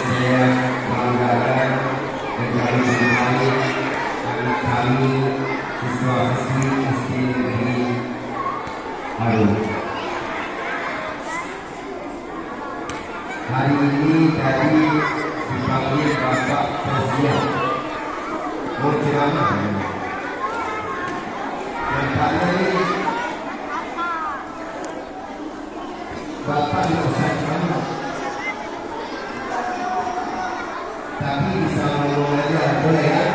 Saya Aduh. Hari ini tadi dipanggil Bapak Presiden mau ceramah dan pada ini Bapak tidak usah ceramah tapi bisa ngomong aja, boleh ya?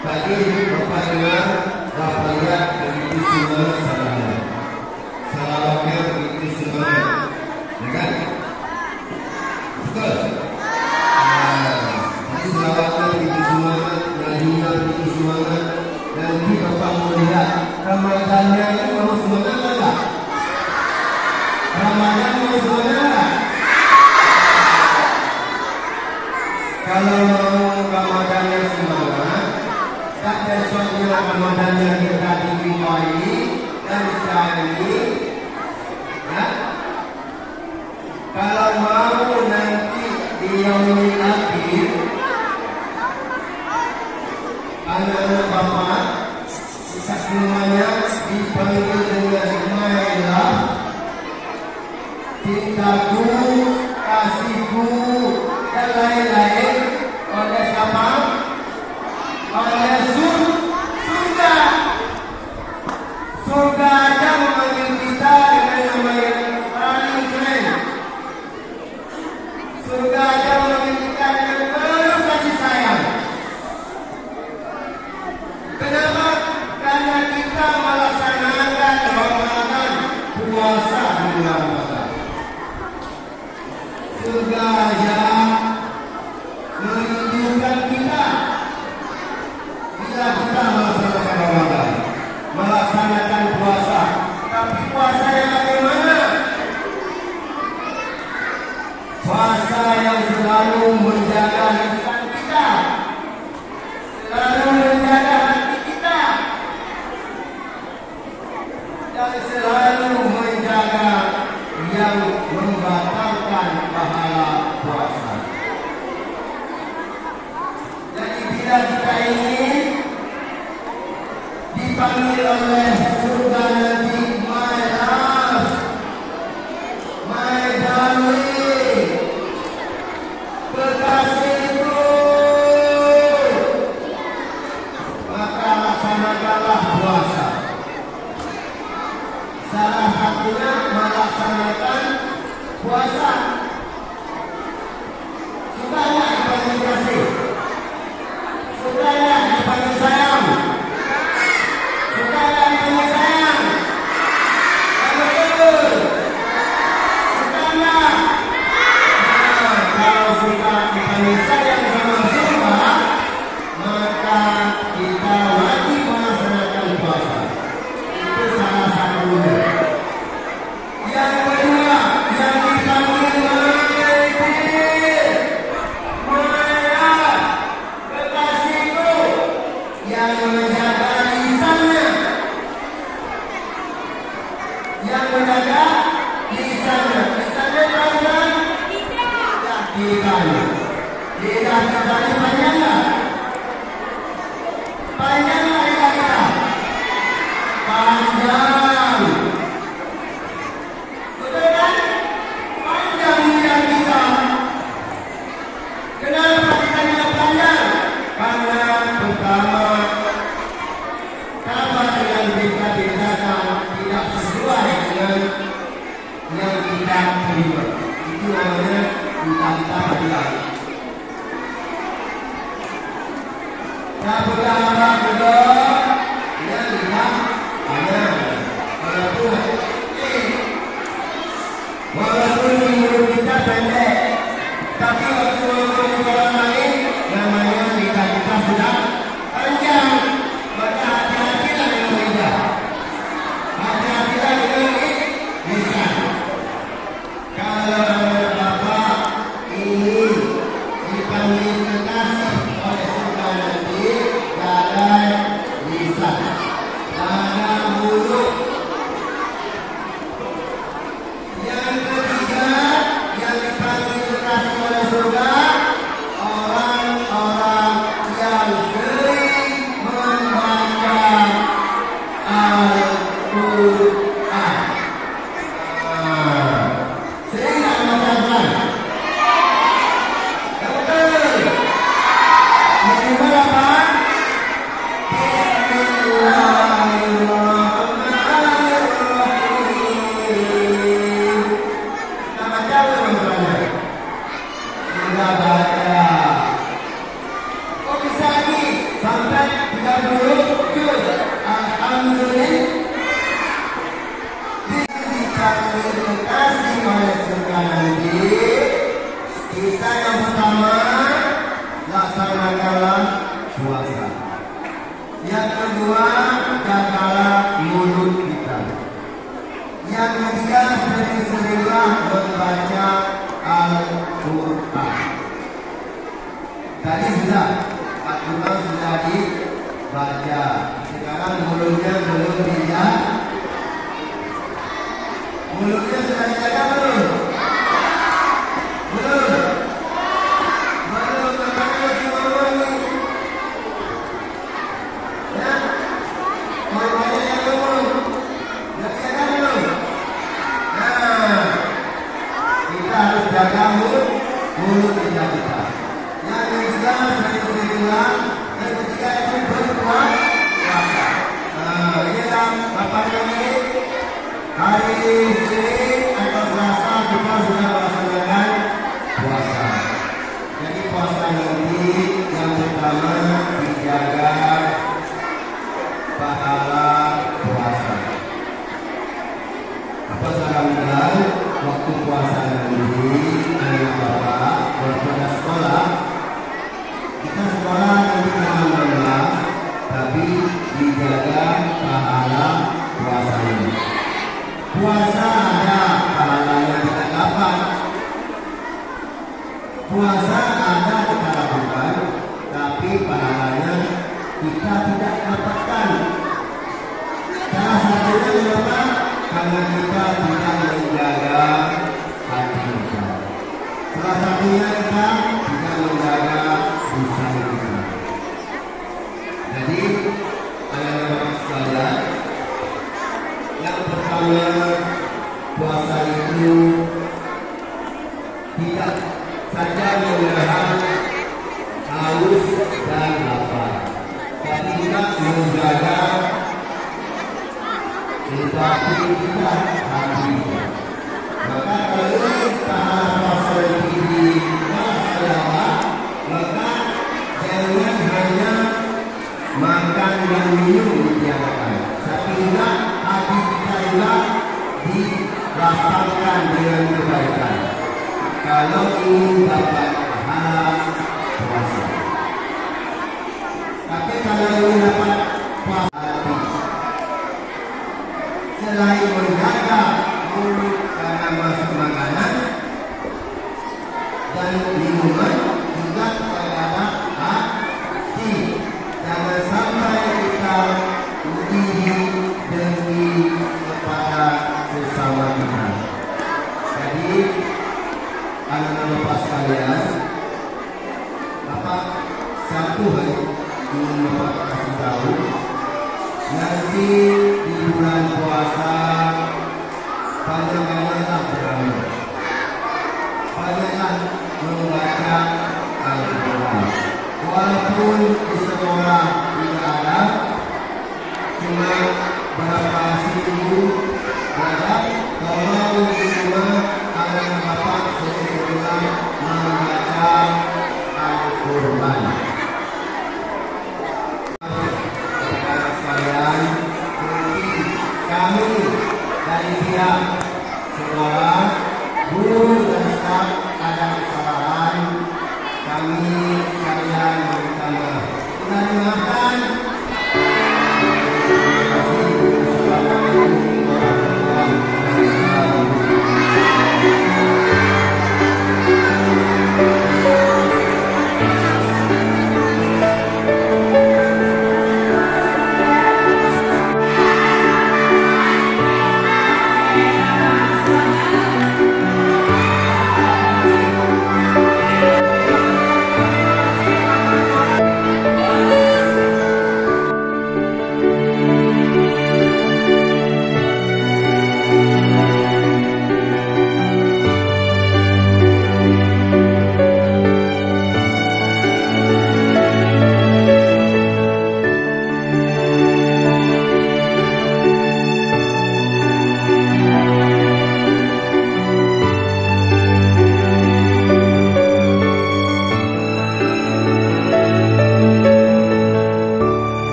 Tadi Bapak dengar Bapak lihat begitu semua salawatnya begitu semua, ya kan? Betul? Jadi salawatnya begitu semua, nyanyinya begitu semangat. Nanti Bapak mau lihat Ramadannya itu mau semangat enggak? Ramadan mau semangat enggak? Kalau Ramadannya semangat, tak besoknya Ramadannya kita dimulai dan sekali, ya. Kalau mau nanti di yaumil akhir, anak-anak Bapak kita semuanya dipanggil dengan Maila, cintaku, kasihku, dan lain-lain oleh siapa? Oleh surga. Surga aja memanggil kita dengan nama yang paling keren. Surga aja memanggil kita dengan penuh kasih sayang. Kenapa? Karena kita melaksanakan Ramadan, puasa di bulan Ramadan. Surga aja merindukan kita bila kita melaksanakan Ramadan, melaksanakan puasa. Tapi puasa yang bagaimana? Puasa yang selalu menjaga lisan kita, selalu menjaga hati kita, dan selalu menjaga yang membatalkan pahala puasa. Jadi bila kita ini dipanggil oleh surga nanti, my love, my darling, kekasihku, maka laksanakanlah puasa. Salah satunya melaksanakan puasa. Suka ya dipanggil kasih? Suka ya dipanggil sayang? Suka ya dipanggil sayang? Betul. Suka nggak? Nah, kalau suka dipanggil sayang sama surga, maka kita wajib melaksanakan puasa. Itu salah satunya. Yang kedua, yang dipanggil Maya, kekasihku, yang menjaga lisannya, yang menjaga lisannya. Lisannya tahu kan? Lidahnya. Lidah kita panjang nggak? Panjang nggak lidah kita? Panjang. Betul kan? Panjang lidah kita. Kenapa kita tidak panjang? Karena pertama, kabar yang kita dengarkan tidak sesuai dengan yang kita terima. Itu namanya kita bilang. Nah, pertama kedua, yang bilang panjang. Walaupun mulut kita pendek, tapi waktu ngomong orang lain, namanya lidah kita sudah panjang. Maka hati-hatilah dengan lidah. Hati-hatilah dengan lisan. Kalau anak Bapak ini dipanggil kekasih oleh surga nanti, jaga lisan, jaga mulut, kami dikasih oleh surga nanti, kita yang pertama laksanakanlah puasa. Yang kedua, jagalah mulut kita. Yang ketiga, sering-seringlah membaca Al-Quran. Tadi sudah Al-Quran sudah dibaca. Sekarang mulutnya belum dilihat. Mulutnya sudah dijaga belum? Belum. Belum. Makanya masih ngomong nih. Ya. Makanya yang ngomong. Sudah dijaga belum? Nah. Kita harus jaga mulut kita. Yang ketiga, sering-seringlah. Yang ketiga itu berpuasa. Ini dalam apa ini? Hari Senin atau Selasa kita sudah melaksanakan puasa. Jadi puasa nanti yang pertama dijaga pahala puasa. Apa sarankan waktu puasa nanti anak bapak berpada sekolah, kita sekolah nanti tanggal 16, tapi dijaga pahala puasanya. Puasa ada pahalanya kita dapat. Puasa ada kita lakukan, tapi pahalanya kita tidak dapatkan. Salah satunya kenapa? Karena kita tidak menjaga hati kita. Salah satunya kita tidak menjaga lisan kita. Jadi, anak-anak sekalian, yang pertama, puasa itu tidak saja menahan haus dan lapar, tapi juga menjaga batin kita, hati. Maka kalau tahan puasa ini masalah, maka jangan hanya makan dan minum dijalankan, tapi juga hati kita juga dilapangkan dengan kebaikan. Kalau ingin dapat pahala puasa, tapi kalau ingin dapat puasa hati, selain menjaga mulut karena masuk makanan dan minuman, juga terhadap hati. Jangan sampai kita iri dengki kepada sesama kita. Jadi anak-anak bapak sekalian, Bapak satu hal ingin Bapak kasih tahu, nanti di bulan puasa banyak-banyaklah beramal, banyaklah membaca Al-Quran. Walaupun di sekolah tidak ada, cuma berapa seminggu belajar, tolong di rumah anak-anak bapak sering-seringlah membaca Al-Quran. Anak-anak sekalian, kami dari pihak sekolah, guru dan staf ada kesalahan, kami sekalian minta maaf. Sudah dimaafkan?